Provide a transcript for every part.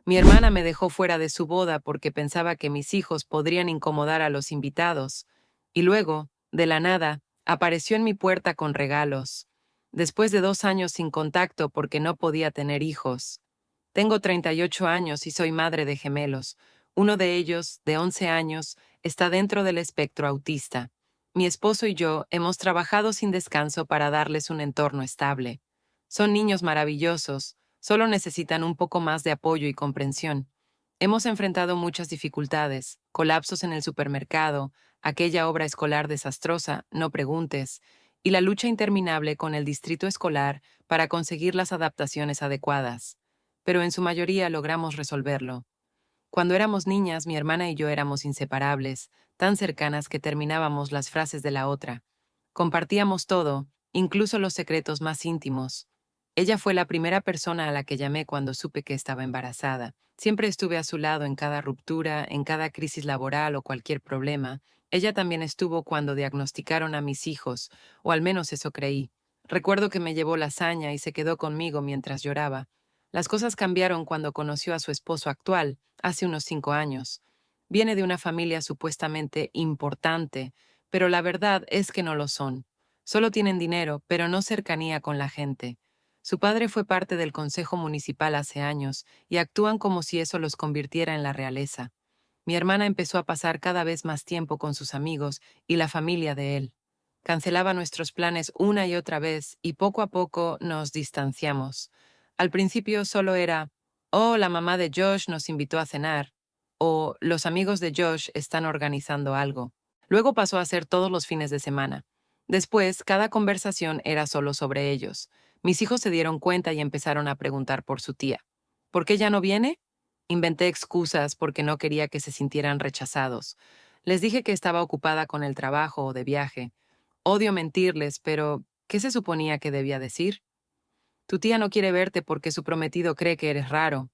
Mi hermana me dejó fuera de su boda porque pensaba que mis hijos podrían incomodar a los invitados. Y luego, de la nada, apareció en mi puerta con regalos. Después de 2 años sin contacto porque no podía tener hijos. Tengo 38 años y soy madre de gemelos. Uno de ellos, de 11 años, está dentro del espectro autista. Mi esposo y yo hemos trabajado sin descanso para darles un entorno estable. Son niños maravillosos, solo necesitan un poco más de apoyo y comprensión. Hemos enfrentado muchas dificultades, colapsos en el supermercado, aquella obra escolar desastrosa, no preguntes, y la lucha interminable con el distrito escolar para conseguir las adaptaciones adecuadas. Pero en su mayoría logramos resolverlo. Cuando éramos niñas, mi hermana y yo éramos inseparables, tan cercanas que terminábamos las frases de la otra. Compartíamos todo, incluso los secretos más íntimos. Ella fue la primera persona a la que llamé cuando supe que estaba embarazada. Siempre estuve a su lado en cada ruptura, en cada crisis laboral o cualquier problema. Ella también estuvo cuando diagnosticaron a mis hijos, o al menos eso creí. Recuerdo que me llevó lasaña y se quedó conmigo mientras lloraba. Las cosas cambiaron cuando conoció a su esposo actual, hace unos 5 años. Viene de una familia supuestamente importante, pero la verdad es que no lo son. Solo tienen dinero, pero no cercanía con la gente. Su padre fue parte del consejo municipal hace años y actúan como si eso los convirtiera en la realeza. Mi hermana empezó a pasar cada vez más tiempo con sus amigos y la familia de él. Cancelaba nuestros planes una y otra vez y poco a poco nos distanciamos. Al principio solo era, oh, la mamá de Josh nos invitó a cenar, o los amigos de Josh están organizando algo. Luego pasó a ser todos los fines de semana. Después, cada conversación era solo sobre ellos. Mis hijos se dieron cuenta y empezaron a preguntar por su tía. ¿Por qué ya no viene? Inventé excusas porque no quería que se sintieran rechazados. Les dije que estaba ocupada con el trabajo o de viaje. Odio mentirles, pero ¿qué se suponía que debía decir? Tu tía no quiere verte porque su prometido cree que eres raro.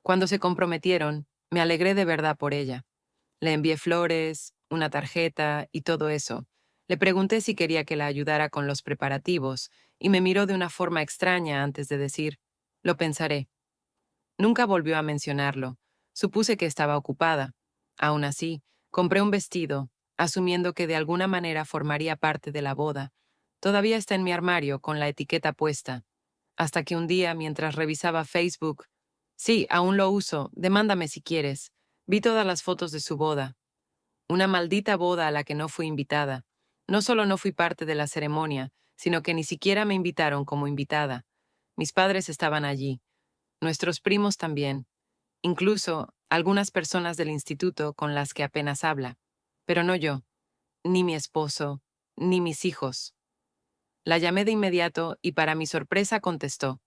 Cuando se comprometieron, me alegré de verdad por ella. Le envié flores, una tarjeta y todo eso. Le pregunté si quería que la ayudara con los preparativos y me miró de una forma extraña antes de decir, lo pensaré. Nunca volvió a mencionarlo. Supuse que estaba ocupada. Aún así, compré un vestido, asumiendo que de alguna manera formaría parte de la boda. Todavía está en mi armario con la etiqueta puesta. Hasta que un día, mientras revisaba Facebook, sí, aún lo uso, demándame si quieres, vi todas las fotos de su boda. Una maldita boda a la que no fui invitada. No solo no fui parte de la ceremonia, sino que ni siquiera me invitaron como invitada. Mis padres estaban allí. Nuestros primos también. Incluso algunas personas del instituto con las que apenas habla. Pero no yo, ni mi esposo, ni mis hijos. La llamé de inmediato y para mi sorpresa contestó.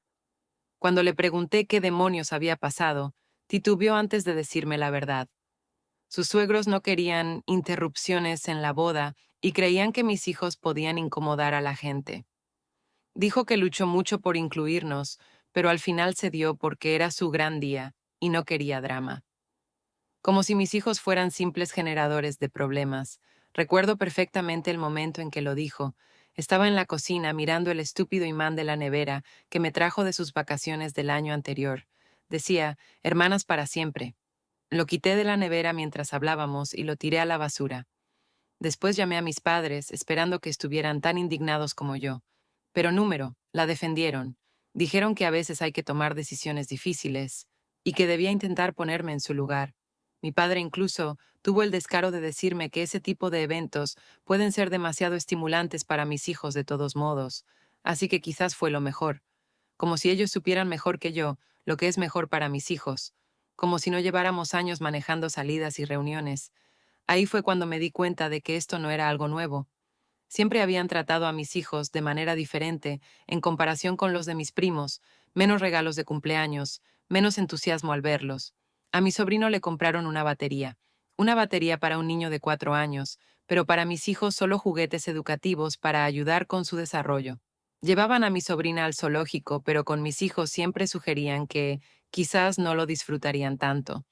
Cuando le pregunté qué demonios había pasado, titubeó antes de decirme la verdad. Sus suegros no querían interrupciones en la boda y creían que mis hijos podían incomodar a la gente. Dijo que luchó mucho por incluirnos, pero al final cedió porque era su gran día y no quería drama. Como si mis hijos fueran simples generadores de problemas. Recuerdo perfectamente el momento en que lo dijo. Estaba en la cocina mirando el estúpido imán de la nevera que me trajo de sus vacaciones del año anterior. Decía, hermanas para siempre. Lo quité de la nevera mientras hablábamos y lo tiré a la basura. Después llamé a mis padres, esperando que estuvieran tan indignados como yo. Pero la defendieron. Dijeron que a veces hay que tomar decisiones difíciles y que debía intentar ponerme en su lugar. Mi padre incluso tuvo el descaro de decirme que ese tipo de eventos pueden ser demasiado estimulantes para mis hijos de todos modos, así que quizás fue lo mejor. Como si ellos supieran mejor que yo lo que es mejor para mis hijos, como si no lleváramos años manejando salidas y reuniones. Ahí fue cuando me di cuenta de que esto no era algo nuevo. Siempre habían tratado a mis hijos de manera diferente en comparación con los de mis primos, menos regalos de cumpleaños, menos entusiasmo al verlos. A mi sobrino le compraron una batería para un niño de 4 años, pero para mis hijos solo juguetes educativos para ayudar con su desarrollo. Llevaban a mi sobrina al zoológico, pero con mis hijos siempre sugerían que quizás no lo disfrutarían tanto.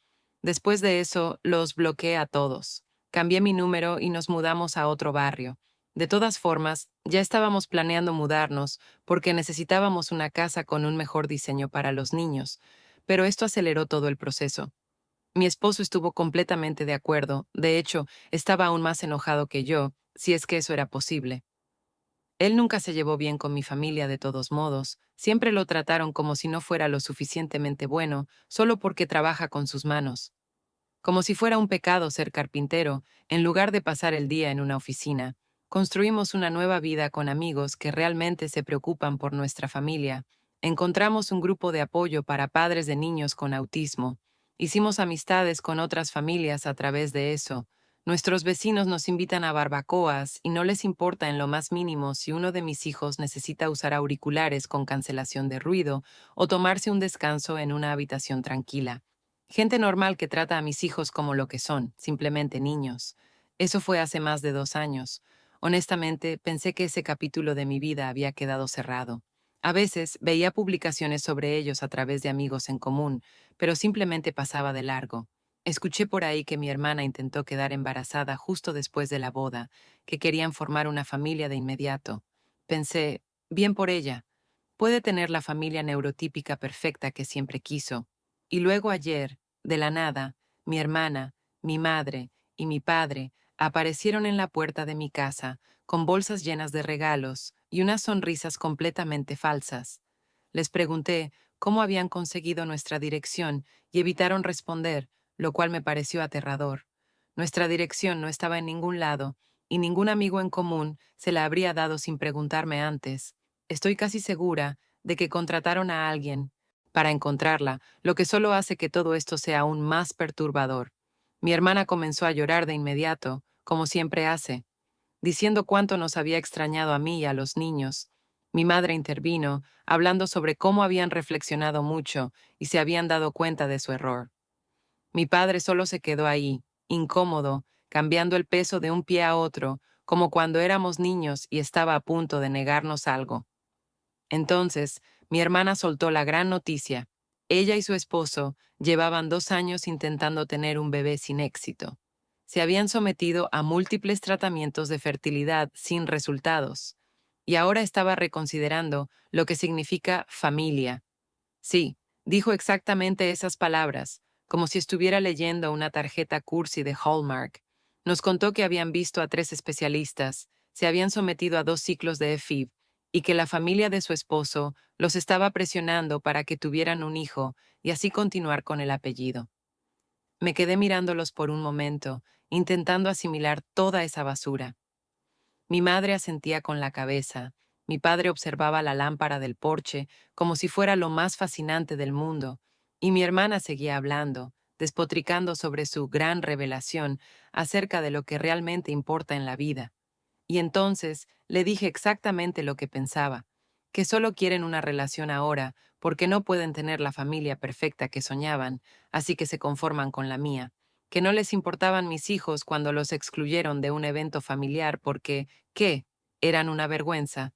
Después de eso, los bloqueé a todos. Cambié mi número y nos mudamos a otro barrio. De todas formas, ya estábamos planeando mudarnos porque necesitábamos una casa con un mejor diseño para los niños, pero esto aceleró todo el proceso. Mi esposo estuvo completamente de acuerdo, de hecho, estaba aún más enojado que yo, si es que eso era posible. Él nunca se llevó bien con mi familia de todos modos, siempre lo trataron como si no fuera lo suficientemente bueno, solo porque trabaja con sus manos. Como si fuera un pecado ser carpintero, en lugar de pasar el día en una oficina. Construimos una nueva vida con amigos que realmente se preocupan por nuestra familia. Encontramos un grupo de apoyo para padres de niños con autismo. Hicimos amistades con otras familias a través de eso. Nuestros vecinos nos invitan a barbacoas y no les importa en lo más mínimo si uno de mis hijos necesita usar auriculares con cancelación de ruido o tomarse un descanso en una habitación tranquila. Gente normal que trata a mis hijos como lo que son, simplemente niños. Eso fue hace más de 2 años. Honestamente, pensé que ese capítulo de mi vida había quedado cerrado. A veces veía publicaciones sobre ellos a través de amigos en común, pero simplemente pasaba de largo. Escuché por ahí que mi hermana intentó quedar embarazada justo después de la boda, que querían formar una familia de inmediato. Pensé, bien por ella. Puede tener la familia neurotípica perfecta que siempre quiso. Y luego ayer, de la nada, mi hermana, mi madre y mi padre aparecieron en la puerta de mi casa, con bolsas llenas de regalos y unas sonrisas completamente falsas. Les pregunté cómo habían conseguido nuestra dirección y evitaron responder, lo cual me pareció aterrador. Nuestra dirección no estaba en ningún lado, y ningún amigo en común se la habría dado sin preguntarme antes. Estoy casi segura de que contrataron a alguien para encontrarla, lo que solo hace que todo esto sea aún más perturbador. Mi hermana comenzó a llorar de inmediato, como siempre hace, diciendo cuánto nos había extrañado a mí y a los niños. Mi madre intervino, hablando sobre cómo habían reflexionado mucho y se habían dado cuenta de su error. Mi padre solo se quedó ahí, incómodo, cambiando el peso de un pie a otro, como cuando éramos niños y estaba a punto de negarnos algo. Entonces, mi hermana soltó la gran noticia. Ella y su esposo llevaban 2 años intentando tener un bebé sin éxito. Se habían sometido a múltiples tratamientos de fertilidad sin resultados. Y ahora estaba reconsiderando lo que significa familia. Sí, dijo exactamente esas palabras, como si estuviera leyendo una tarjeta cursi de Hallmark. Nos contó que habían visto a 3 especialistas, se habían sometido a 2 ciclos de EFIB y que la familia de su esposo los estaba presionando para que tuvieran un hijo y así continuar con el apellido. Me quedé mirándolos por un momento, intentando asimilar toda esa basura. Mi madre asentía con la cabeza, mi padre observaba la lámpara del porche como si fuera lo más fascinante del mundo, y mi hermana seguía hablando, despotricando sobre su gran revelación acerca de lo que realmente importa en la vida. Y entonces le dije exactamente lo que pensaba, que solo quieren una relación ahora porque no pueden tener la familia perfecta que soñaban, así que se conforman con la mía, que no les importaban mis hijos cuando los excluyeron de un evento familiar porque, ¿qué? Eran una vergüenza.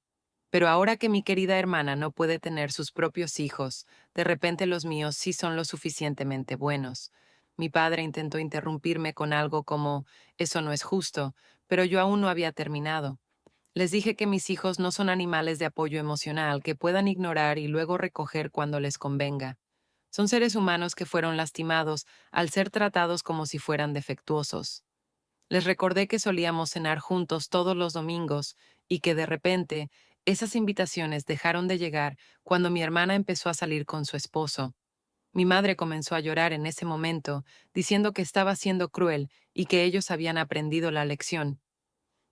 Pero ahora que mi querida hermana no puede tener sus propios hijos, de repente los míos sí son lo suficientemente buenos. Mi padre intentó interrumpirme con algo como, eso no es justo, pero yo aún no había terminado. Les dije que mis hijos no son animales de apoyo emocional que puedan ignorar y luego recoger cuando les convenga. Son seres humanos que fueron lastimados al ser tratados como si fueran defectuosos. Les recordé que solíamos cenar juntos todos los domingos y que de repente esas invitaciones dejaron de llegar cuando mi hermana empezó a salir con su esposo. Mi madre comenzó a llorar en ese momento, diciendo que estaba siendo cruel y que ellos habían aprendido la lección.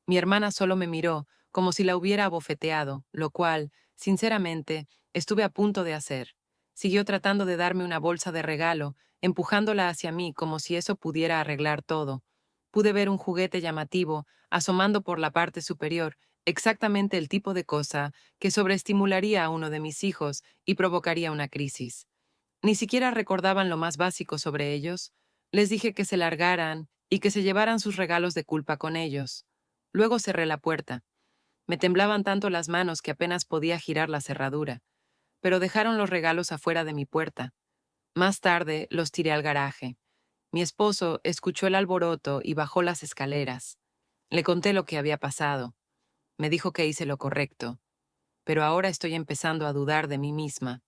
Mi hermana solo me miró, como si la hubiera abofeteado, lo cual, sinceramente, estuve a punto de hacer. Siguió tratando de darme una bolsa de regalo, empujándola hacia mí como si eso pudiera arreglar todo. Pude ver un juguete llamativo, asomando por la parte superior, exactamente el tipo de cosa que sobreestimularía a uno de mis hijos y provocaría una crisis. Ni siquiera recordaban lo más básico sobre ellos. Les dije que se largaran y que se llevaran sus regalos de culpa con ellos. Luego cerré la puerta. Me temblaban tanto las manos que apenas podía girar la cerradura, pero dejaron los regalos afuera de mi puerta. Más tarde los tiré al garaje. Mi esposo escuchó el alboroto y bajó las escaleras. Le conté lo que había pasado. Me dijo que hice lo correcto, pero ahora estoy empezando a dudar de mí misma.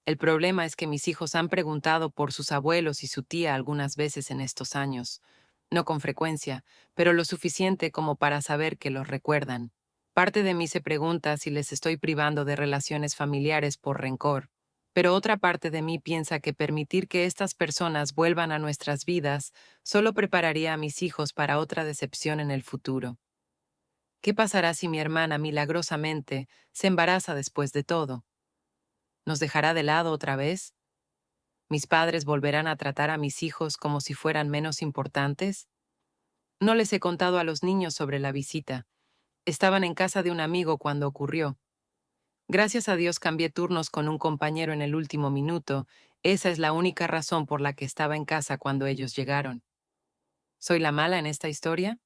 El problema es que mis hijos han preguntado por sus abuelos y su tía algunas veces en estos años. No con frecuencia, pero lo suficiente como para saber que los recuerdan. Parte de mí se pregunta si les estoy privando de relaciones familiares por rencor, pero otra parte de mí piensa que permitir que estas personas vuelvan a nuestras vidas solo prepararía a mis hijos para otra decepción en el futuro. ¿Qué pasará si mi hermana milagrosamente se embaraza después de todo? ¿Nos dejará de lado otra vez? ¿Mis padres volverán a tratar a mis hijos como si fueran menos importantes? No les he contado a los niños sobre la visita. Estaban en casa de un amigo cuando ocurrió. Gracias a Dios cambié turnos con un compañero en el último minuto. Esa es la única razón por la que estaba en casa cuando ellos llegaron. ¿Soy la mala en esta historia?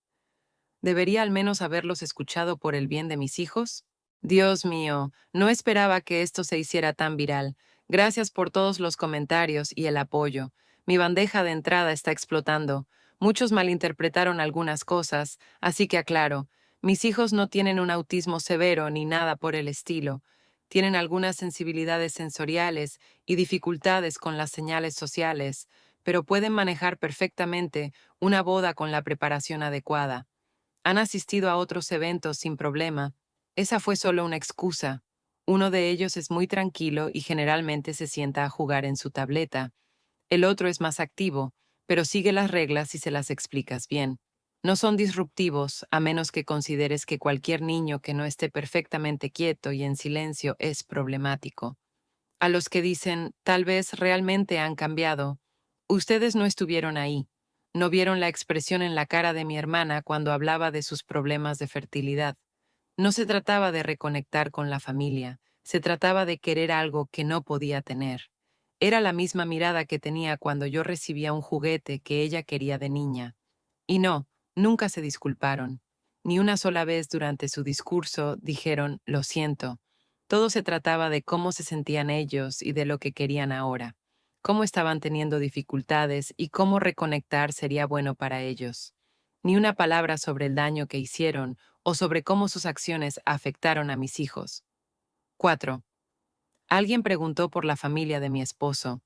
¿Debería al menos haberlos escuchado por el bien de mis hijos? Dios mío, no esperaba que esto se hiciera tan viral. Gracias por todos los comentarios y el apoyo. Mi bandeja de entrada está explotando. Muchos malinterpretaron algunas cosas, así que aclaro, mis hijos no tienen un autismo severo ni nada por el estilo. Tienen algunas sensibilidades sensoriales y dificultades con las señales sociales, pero pueden manejar perfectamente una boda con la preparación adecuada. Han asistido a otros eventos sin problema. Esa fue solo una excusa. Uno de ellos es muy tranquilo y generalmente se sienta a jugar en su tableta. El otro es más activo, pero sigue las reglas si se las explicas bien. No son disruptivos, a menos que consideres que cualquier niño que no esté perfectamente quieto y en silencio es problemático. A los que dicen, tal vez realmente han cambiado, ustedes no estuvieron ahí. No vieron la expresión en la cara de mi hermana cuando hablaba de sus problemas de fertilidad. No se trataba de reconectar con la familia, se trataba de querer algo que no podía tener. Era la misma mirada que tenía cuando yo recibía un juguete que ella quería de niña. Y no, nunca se disculparon. Ni una sola vez durante su discurso dijeron, lo siento. Todo se trataba de cómo se sentían ellos y de lo que querían ahora, cómo estaban teniendo dificultades y cómo reconectar sería bueno para ellos. Ni una palabra sobre el daño que hicieron o sobre cómo sus acciones afectaron a mis hijos. 4. Alguien preguntó por la familia de mi esposo.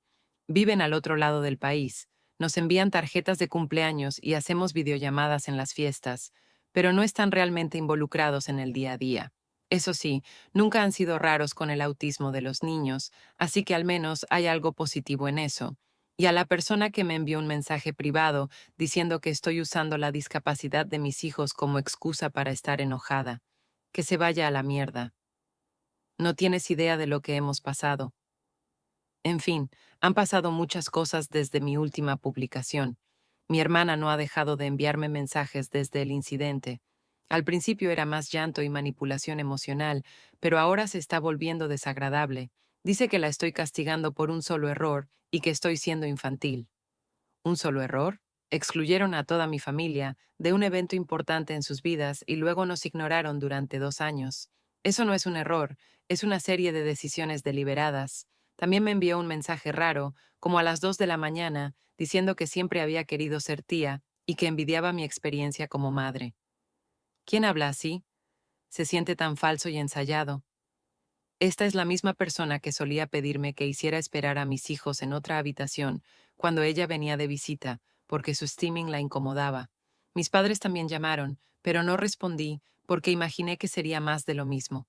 Viven al otro lado del país. Nos envían tarjetas de cumpleaños y hacemos videollamadas en las fiestas, pero no están realmente involucrados en el día a día. Eso sí, nunca han sido raros con el autismo de los niños, así que al menos hay algo positivo en eso. Y a la persona que me envió un mensaje privado diciendo que estoy usando la discapacidad de mis hijos como excusa para estar enojada. Que se vaya a la mierda. No tienes idea de lo que hemos pasado. En fin, han pasado muchas cosas desde mi última publicación. Mi hermana no ha dejado de enviarme mensajes desde el incidente. Al principio era más llanto y manipulación emocional, pero ahora se está volviendo desagradable. Dice que la estoy castigando por un solo error y que estoy siendo infantil. ¿Un solo error? Excluyeron a toda mi familia de un evento importante en sus vidas y luego nos ignoraron durante 2 años. Eso no es un error, es una serie de decisiones deliberadas. También me envió un mensaje raro, como a las 2 de la mañana, diciendo que siempre había querido ser tía y que envidiaba mi experiencia como madre. ¿Quién habla así? Se siente tan falso y ensayado. Esta es la misma persona que solía pedirme que hiciera esperar a mis hijos en otra habitación cuando ella venía de visita, porque su steaming la incomodaba. Mis padres también llamaron, pero no respondí porque imaginé que sería más de lo mismo.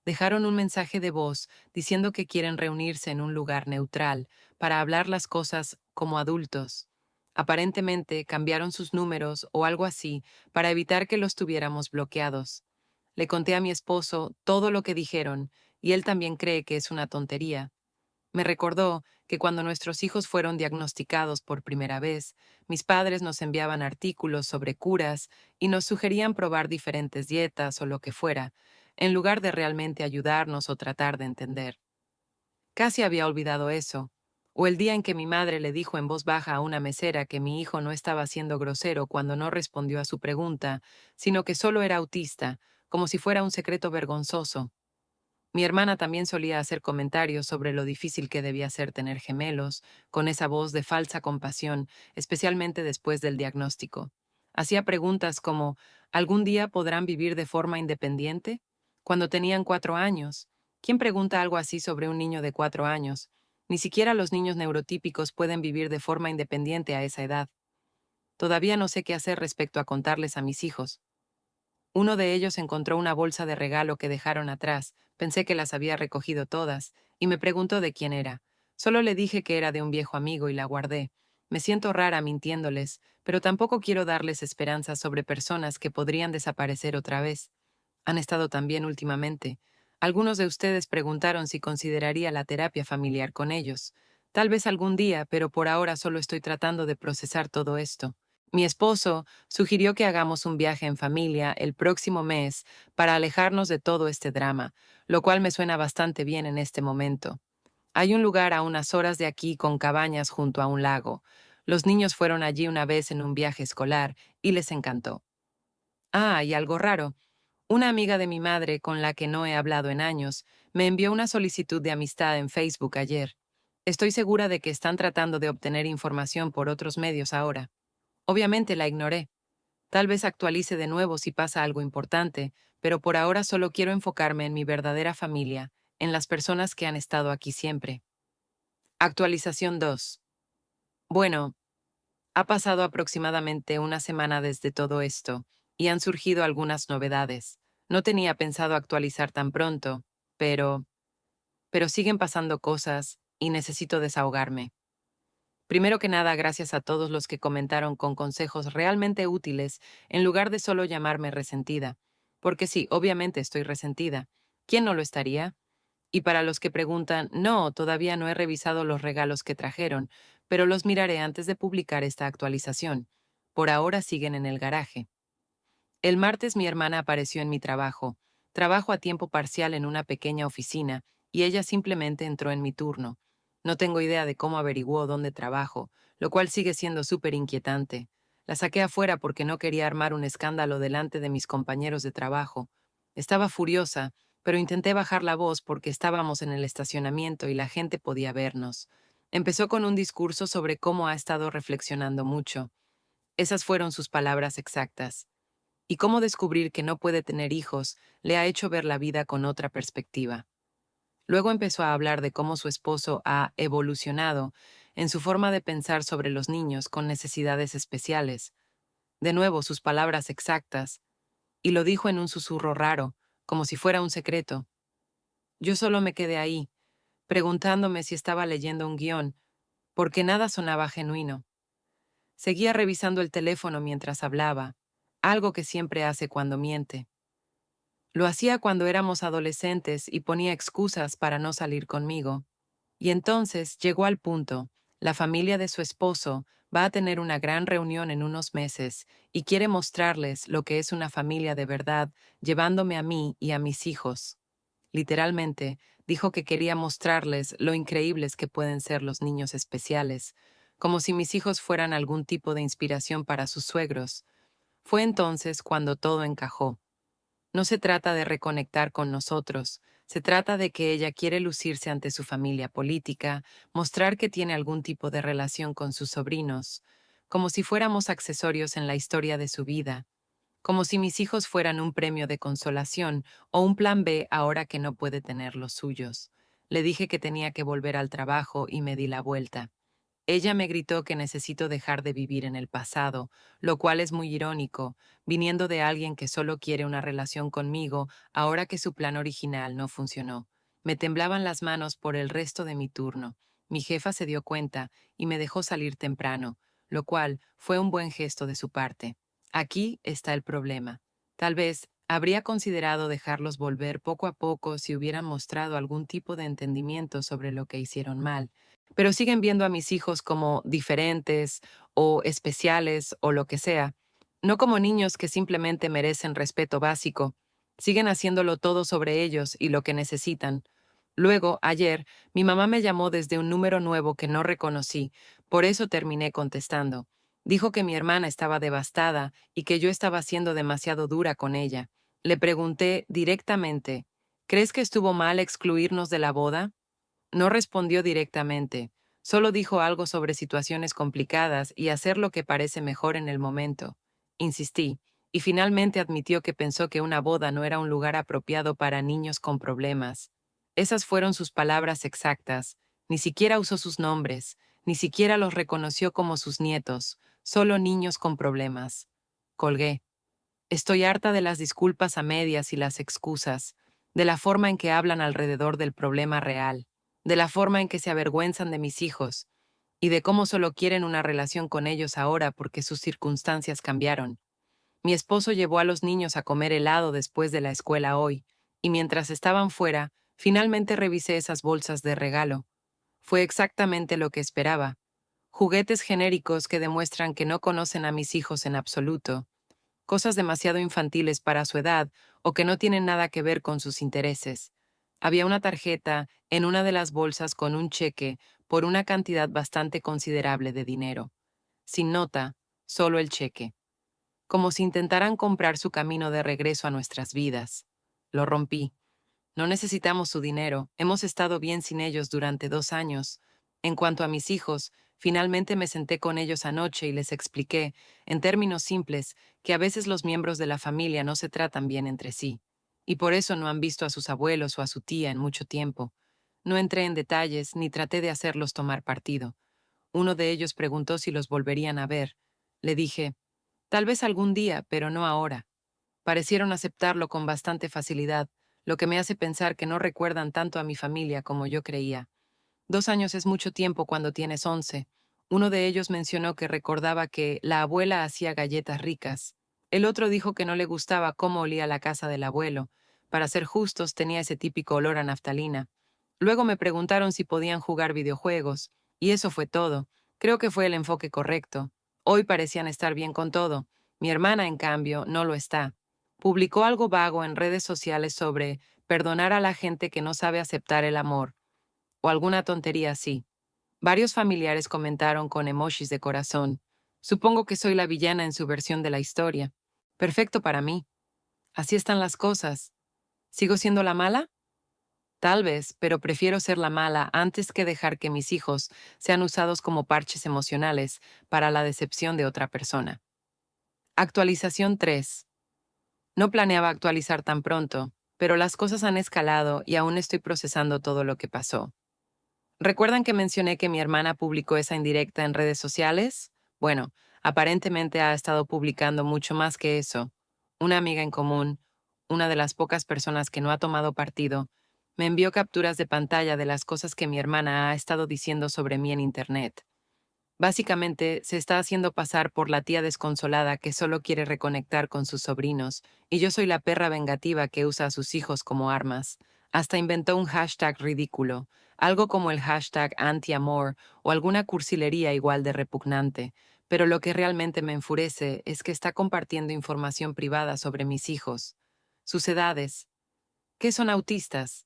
Dejaron un mensaje de voz diciendo que quieren reunirse en un lugar neutral para hablar las cosas como adultos. Aparentemente cambiaron sus números o algo así para evitar que los tuviéramos bloqueados. Le conté a mi esposo todo lo que dijeron y él también cree que es una tontería. Me recordó que cuando nuestros hijos fueron diagnosticados por primera vez, mis padres nos enviaban artículos sobre curas y nos sugerían probar diferentes dietas o lo que fuera, en lugar de realmente ayudarnos o tratar de entender. Casi había olvidado eso. O el día en que mi madre le dijo en voz baja a una mesera que mi hijo no estaba siendo grosero cuando no respondió a su pregunta, sino que solo era autista, como si fuera un secreto vergonzoso. Mi hermana también solía hacer comentarios sobre lo difícil que debía ser tener gemelos, con esa voz de falsa compasión, especialmente después del diagnóstico. Hacía preguntas como, ¿algún día podrán vivir de forma independiente? Cuando tenían 4 años. ¿Quién pregunta algo así sobre un niño de 4 años? Ni siquiera los niños neurotípicos pueden vivir de forma independiente a esa edad. Todavía no sé qué hacer respecto a contarles a mis hijos. Uno de ellos encontró una bolsa de regalo que dejaron atrás, pensé que las había recogido todas, y me preguntó de quién era. Solo le dije que era de un viejo amigo y la guardé. Me siento rara mintiéndoles, pero tampoco quiero darles esperanzas sobre personas que podrían desaparecer otra vez. Han estado tan bien últimamente. Algunos de ustedes preguntaron si consideraría la terapia familiar con ellos. Tal vez algún día, pero por ahora solo estoy tratando de procesar todo esto. Mi esposo sugirió que hagamos un viaje en familia el próximo mes para alejarnos de todo este drama, lo cual me suena bastante bien en este momento. Hay un lugar a unas horas de aquí con cabañas junto a un lago. Los niños fueron allí una vez en un viaje escolar y les encantó. Ah, y algo raro. Una amiga de mi madre, con la que no he hablado en años, me envió una solicitud de amistad en Facebook ayer. Estoy segura de que están tratando de obtener información por otros medios ahora. Obviamente la ignoré. Tal vez actualice de nuevo si pasa algo importante, pero por ahora solo quiero enfocarme en mi verdadera familia, en las personas que han estado aquí siempre. Actualización 2. Bueno, ha pasado aproximadamente una semana desde todo esto, y han surgido algunas novedades. No tenía pensado actualizar tan pronto, pero siguen pasando cosas y necesito desahogarme. Primero que nada, gracias a todos los que comentaron con consejos realmente útiles en lugar de solo llamarme resentida. Porque sí, obviamente estoy resentida. ¿Quién no lo estaría? Y para los que preguntan, no, todavía no he revisado los regalos que trajeron, pero los miraré antes de publicar esta actualización. Por ahora siguen en el garaje. El martes mi hermana apareció en mi trabajo. Trabajo a tiempo parcial en una pequeña oficina, y ella simplemente entró en mi turno. No tengo idea de cómo averiguó dónde trabajo, lo cual sigue siendo súper inquietante. La saqué afuera porque no quería armar un escándalo delante de mis compañeros de trabajo. Estaba furiosa, pero intenté bajar la voz porque estábamos en el estacionamiento y la gente podía vernos. Empezó con un discurso sobre cómo ha estado reflexionando mucho. Esas fueron sus palabras exactas. Y cómo descubrir que no puede tener hijos le ha hecho ver la vida con otra perspectiva. Luego empezó a hablar de cómo su esposo ha evolucionado en su forma de pensar sobre los niños con necesidades especiales. De nuevo, sus palabras exactas, y lo dijo en un susurro raro, como si fuera un secreto. Yo solo me quedé ahí, preguntándome si estaba leyendo un guión, porque nada sonaba genuino. Seguía revisando el teléfono mientras hablaba, algo que siempre hace cuando miente. Lo hacía cuando éramos adolescentes y ponía excusas para no salir conmigo. Y entonces llegó al punto. La familia de su esposo va a tener una gran reunión en unos meses y quiere mostrarles lo que es una familia de verdad, llevándome a mí y a mis hijos. Literalmente, dijo que quería mostrarles lo increíbles que pueden ser los niños especiales, como si mis hijos fueran algún tipo de inspiración para sus suegros. Fue entonces cuando todo encajó. No se trata de reconectar con nosotros, se trata de que ella quiere lucirse ante su familia política, mostrar que tiene algún tipo de relación con sus sobrinos, como si fuéramos accesorios en la historia de su vida, como si mis hijos fueran un premio de consolación o un plan B ahora que no puede tener los suyos. Le dije que tenía que volver al trabajo y me di la vuelta. Ella me gritó que necesito dejar de vivir en el pasado, lo cual es muy irónico, viniendo de alguien que solo quiere una relación conmigo ahora que su plan original no funcionó. Me temblaban las manos por el resto de mi turno. Mi jefa se dio cuenta y me dejó salir temprano, lo cual fue un buen gesto de su parte. Aquí está el problema. Tal vez habría considerado dejarlos volver poco a poco si hubieran mostrado algún tipo de entendimiento sobre lo que hicieron mal, pero siguen viendo a mis hijos como diferentes o especiales o lo que sea, no como niños que simplemente merecen respeto básico. Siguen haciéndolo todo sobre ellos y lo que necesitan. Luego, ayer, mi mamá me llamó desde un número nuevo que no reconocí, por eso terminé contestando. Dijo que mi hermana estaba devastada y que yo estaba siendo demasiado dura con ella. Le pregunté directamente, ¿crees que estuvo mal excluirnos de la boda? No respondió directamente, solo dijo algo sobre situaciones complicadas y hacer lo que parece mejor en el momento. Insistí, y finalmente admitió que pensó que una boda no era un lugar apropiado para niños con problemas. Esas fueron sus palabras exactas. Ni siquiera usó sus nombres, ni siquiera los reconoció como sus nietos, solo niños con problemas. Colgué. Estoy harta de las disculpas a medias y las excusas, de la forma en que hablan alrededor del problema real, de la forma en que se avergüenzan de mis hijos, y de cómo solo quieren una relación con ellos ahora porque sus circunstancias cambiaron. Mi esposo llevó a los niños a comer helado después de la escuela hoy, y mientras estaban fuera, finalmente revisé esas bolsas de regalo. Fue exactamente lo que esperaba. Juguetes genéricos que demuestran que no conocen a mis hijos en absoluto, cosas demasiado infantiles para su edad o que no tienen nada que ver con sus intereses. Había una tarjeta en una de las bolsas con un cheque por una cantidad bastante considerable de dinero. Sin nota, solo el cheque. Como si intentaran comprar su camino de regreso a nuestras vidas. Lo rompí. No necesitamos su dinero, hemos estado bien sin ellos durante 2 años. En cuanto a mis hijos, finalmente me senté con ellos anoche y les expliqué, en términos simples, que a veces los miembros de la familia no se tratan bien entre sí, y por eso no han visto a sus abuelos o a su tía en mucho tiempo. No entré en detalles ni traté de hacerlos tomar partido. Uno de ellos preguntó si los volverían a ver. Le dije, tal vez algún día, pero no ahora. Parecieron aceptarlo con bastante facilidad, lo que me hace pensar que no recuerdan tanto a mi familia como yo creía. 2 años es mucho tiempo cuando tienes 11. Uno de ellos mencionó que recordaba que la abuela hacía galletas ricas. El otro dijo que no le gustaba cómo olía la casa del abuelo. Para ser justos, tenía ese típico olor a naftalina. Luego me preguntaron si podían jugar videojuegos, y eso fue todo. Creo que fue el enfoque correcto. Hoy parecían estar bien con todo. Mi hermana, en cambio, no lo está. Publicó algo vago en redes sociales sobre perdonar a la gente que no sabe aceptar el amor, o alguna tontería así. Varios familiares comentaron con emojis de corazón. Supongo que soy la villana en su versión de la historia. Perfecto para mí. Así están las cosas. ¿Sigo siendo la mala? Tal vez, pero prefiero ser la mala antes que dejar que mis hijos sean usados como parches emocionales para la decepción de otra persona. Actualización 3. No planeaba actualizar tan pronto, pero las cosas han escalado y aún estoy procesando todo lo que pasó. ¿Recuerdan que mencioné que mi hermana publicó esa indirecta en redes sociales? Bueno, aparentemente ha estado publicando mucho más que eso. Una amiga en común, una de las pocas personas que no ha tomado partido, me envió capturas de pantalla de las cosas que mi hermana ha estado diciendo sobre mí en Internet. Básicamente, se está haciendo pasar por la tía desconsolada que solo quiere reconectar con sus sobrinos, y yo soy la perra vengativa que usa a sus hijos como armas. Hasta inventó un hashtag ridículo, algo como el hashtag anti-amor o alguna cursilería igual de repugnante, pero lo que realmente me enfurece es que está compartiendo información privada sobre mis hijos, sus edades, que son autistas.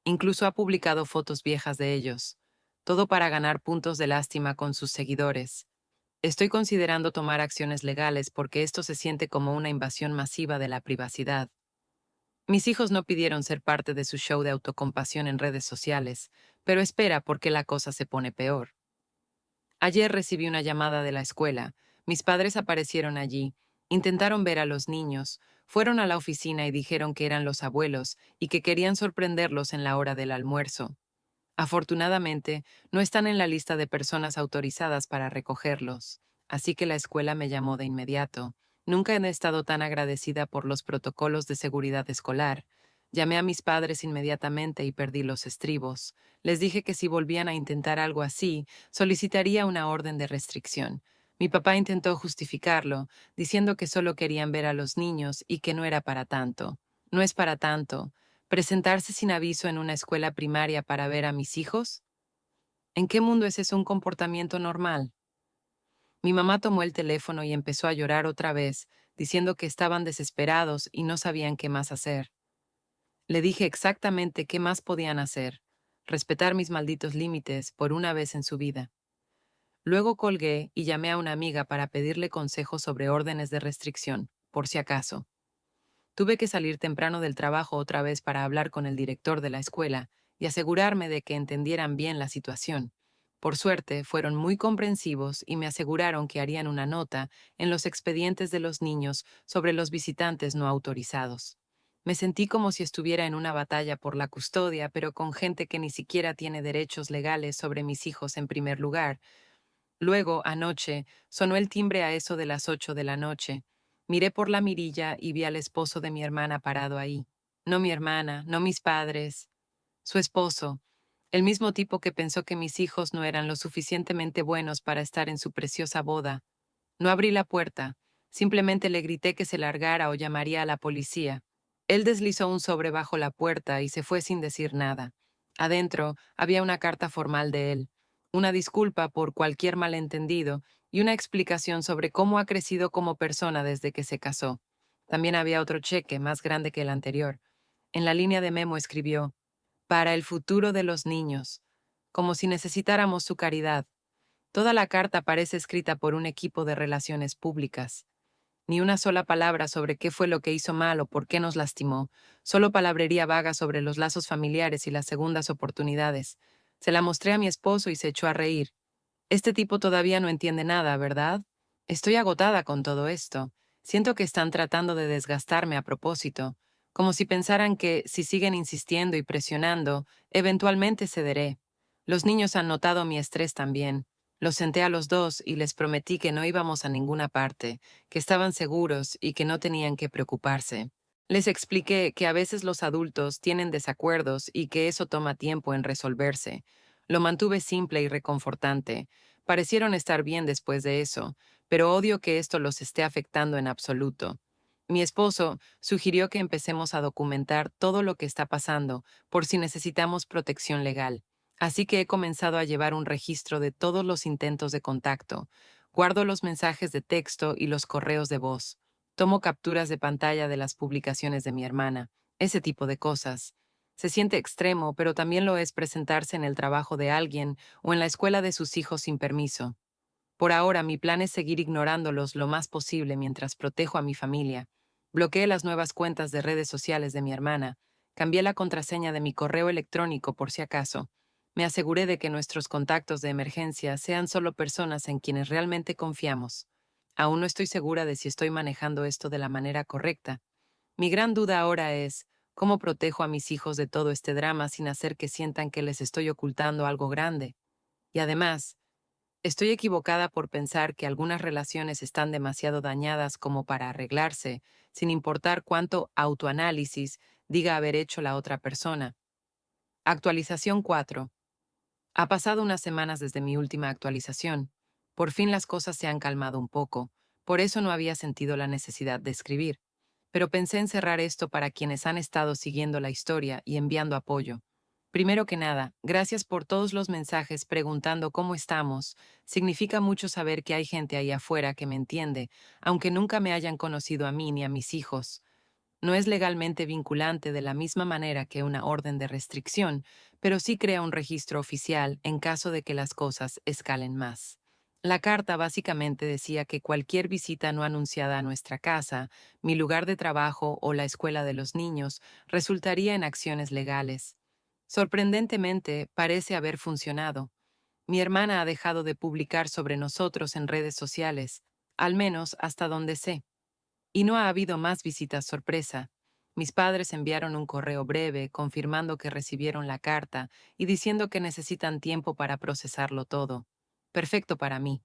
Incluso ha publicado fotos viejas de ellos. Todo para ganar puntos de lástima con sus seguidores. Estoy considerando tomar acciones legales porque esto se siente como una invasión masiva de la privacidad. Mis hijos no pidieron ser parte de su show de autocompasión en redes sociales, pero espera porque la cosa se pone peor. Ayer recibí una llamada de la escuela. Mis padres aparecieron allí, intentaron ver a los niños, fueron a la oficina y dijeron que eran los abuelos y que querían sorprenderlos en la hora del almuerzo. Afortunadamente, no están en la lista de personas autorizadas para recogerlos, así que la escuela me llamó de inmediato. Nunca he estado tan agradecida por los protocolos de seguridad escolar. Llamé a mis padres inmediatamente y perdí los estribos. Les dije que si volvían a intentar algo así, solicitaría una orden de restricción. Mi papá intentó justificarlo, diciendo que solo querían ver a los niños y que no era para tanto. No es para tanto. ¿Presentarse sin aviso en una escuela primaria para ver a mis hijos? ¿En qué mundo es eso un comportamiento normal? Mi mamá tomó el teléfono y empezó a llorar otra vez, diciendo que estaban desesperados y no sabían qué más hacer. Le dije exactamente qué más podían hacer, respetar mis malditos límites por una vez en su vida. Luego colgué y llamé a una amiga para pedirle consejos sobre órdenes de restricción, por si acaso. Tuve que salir temprano del trabajo otra vez para hablar con el director de la escuela y asegurarme de que entendieran bien la situación. Por suerte, fueron muy comprensivos y me aseguraron que harían una nota en los expedientes de los niños sobre los visitantes no autorizados. Me sentí como si estuviera en una batalla por la custodia, pero con gente que ni siquiera tiene derechos legales sobre mis hijos en primer lugar. Luego, anoche, sonó el timbre a eso de las 8 de la noche. Miré por la mirilla y vi al esposo de mi hermana parado ahí. No mi hermana, no mis padres, su esposo, el mismo tipo que pensó que mis hijos no eran lo suficientemente buenos para estar en su preciosa boda. No abrí la puerta, simplemente le grité que se largara o llamaría a la policía. Él deslizó un sobre bajo la puerta y se fue sin decir nada. Adentro había una carta formal de él, una disculpa por cualquier malentendido y una explicación sobre cómo ha crecido como persona desde que se casó. También había otro cheque, más grande que el anterior. En la línea de memo escribió, para el futuro de los niños, como si necesitáramos su caridad. Toda la carta parece escrita por un equipo de relaciones públicas. Ni una sola palabra sobre qué fue lo que hizo mal o por qué nos lastimó, solo palabrería vaga sobre los lazos familiares y las segundas oportunidades. Se la mostré a mi esposo y se echó a reír. Este tipo todavía no entiende nada, ¿verdad? Estoy agotada con todo esto. Siento que están tratando de desgastarme a propósito, como si pensaran que, si siguen insistiendo y presionando, eventualmente cederé. Los niños han notado mi estrés también. Los senté a los dos y les prometí que no íbamos a ninguna parte, que estaban seguros y que no tenían que preocuparse. Les expliqué que a veces los adultos tienen desacuerdos y que eso toma tiempo en resolverse. Lo mantuve simple y reconfortante. Parecieron estar bien después de eso, pero odio que esto los esté afectando en absoluto. Mi esposo sugirió que empecemos a documentar todo lo que está pasando por si necesitamos protección legal. Así que he comenzado a llevar un registro de todos los intentos de contacto. Guardo los mensajes de texto y los correos de voz. Tomo capturas de pantalla de las publicaciones de mi hermana. Ese tipo de cosas. Se siente extremo, pero también lo es presentarse en el trabajo de alguien o en la escuela de sus hijos sin permiso. Por ahora, mi plan es seguir ignorándolos lo más posible mientras protejo a mi familia. Bloqueé las nuevas cuentas de redes sociales de mi hermana. Cambié la contraseña de mi correo electrónico por si acaso. Me aseguré de que nuestros contactos de emergencia sean solo personas en quienes realmente confiamos. Aún no estoy segura de si estoy manejando esto de la manera correcta. Mi gran duda ahora es, ¿cómo protejo a mis hijos de todo este drama sin hacer que sientan que les estoy ocultando algo grande? Y además, ¿estoy equivocada por pensar que algunas relaciones están demasiado dañadas como para arreglarse, sin importar cuánto autoanálisis diga haber hecho la otra persona? Actualización 4. Ha pasado unas semanas desde mi última actualización. Por fin las cosas se han calmado un poco, por eso no había sentido la necesidad de escribir. Pero pensé en cerrar esto para quienes han estado siguiendo la historia y enviando apoyo. Primero que nada, gracias por todos los mensajes preguntando cómo estamos. Significa mucho saber que hay gente ahí afuera que me entiende, aunque nunca me hayan conocido a mí ni a mis hijos. No es legalmente vinculante de la misma manera que una orden de restricción, pero sí crea un registro oficial en caso de que las cosas escalen más. La carta básicamente decía que cualquier visita no anunciada a nuestra casa, mi lugar de trabajo o la escuela de los niños resultaría en acciones legales. Sorprendentemente, parece haber funcionado. Mi hermana ha dejado de publicar sobre nosotros en redes sociales, al menos hasta donde sé. Y no ha habido más visitas sorpresa. Mis padres enviaron un correo breve confirmando que recibieron la carta y diciendo que necesitan tiempo para procesarlo todo. Perfecto para mí.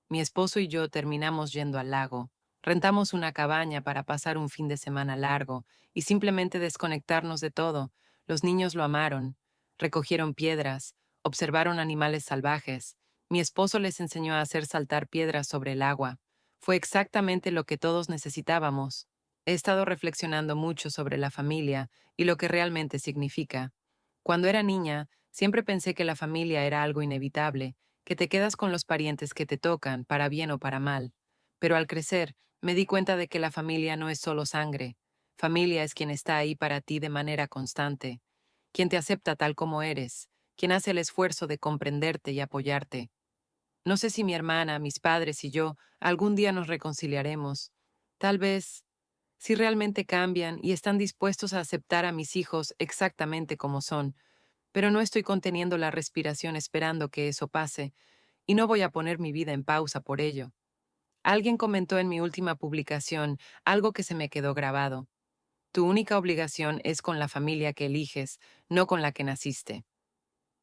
Mi esposo y yo terminamos yendo al lago. Rentamos una cabaña para pasar un fin de semana largo y simplemente desconectarnos de todo. Los niños lo amaron. Recogieron piedras, observaron animales salvajes. Mi esposo les enseñó a hacer saltar piedras sobre el agua. Fue exactamente lo que todos necesitábamos. He estado reflexionando mucho sobre la familia y lo que realmente significa. Cuando era niña, siempre pensé que la familia era algo inevitable, que te quedas con los parientes que te tocan, para bien o para mal. Pero al crecer, me di cuenta de que la familia no es solo sangre. Familia es quien está ahí para ti de manera constante, quien te acepta tal como eres, quien hace el esfuerzo de comprenderte y apoyarte. No sé si mi hermana, mis padres y yo algún día nos reconciliaremos. Tal vez, si realmente cambian y están dispuestos a aceptar a mis hijos exactamente como son, pero no estoy conteniendo la respiración esperando que eso pase, y no voy a poner mi vida en pausa por ello. Alguien comentó en mi última publicación algo que se me quedó grabado. Tu única obligación es con la familia que eliges, no con la que naciste.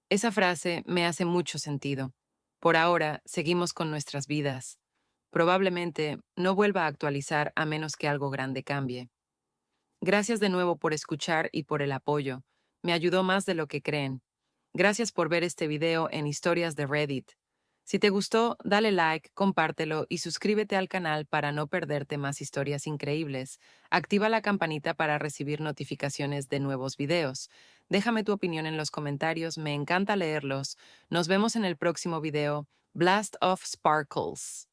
Esa frase me hace mucho sentido. Por ahora, seguimos con nuestras vidas. Probablemente no vuelva a actualizar a menos que algo grande cambie. Gracias de nuevo por escuchar y por el apoyo. Me ayudó más de lo que creen. Gracias por ver este video en Historias de Reddit. Si te gustó, dale like, compártelo y suscríbete al canal para no perderte más historias increíbles. Activa la campanita para recibir notificaciones de nuevos videos. Déjame tu opinión en los comentarios, me encanta leerlos. Nos vemos en el próximo video. Blast of Sparkles.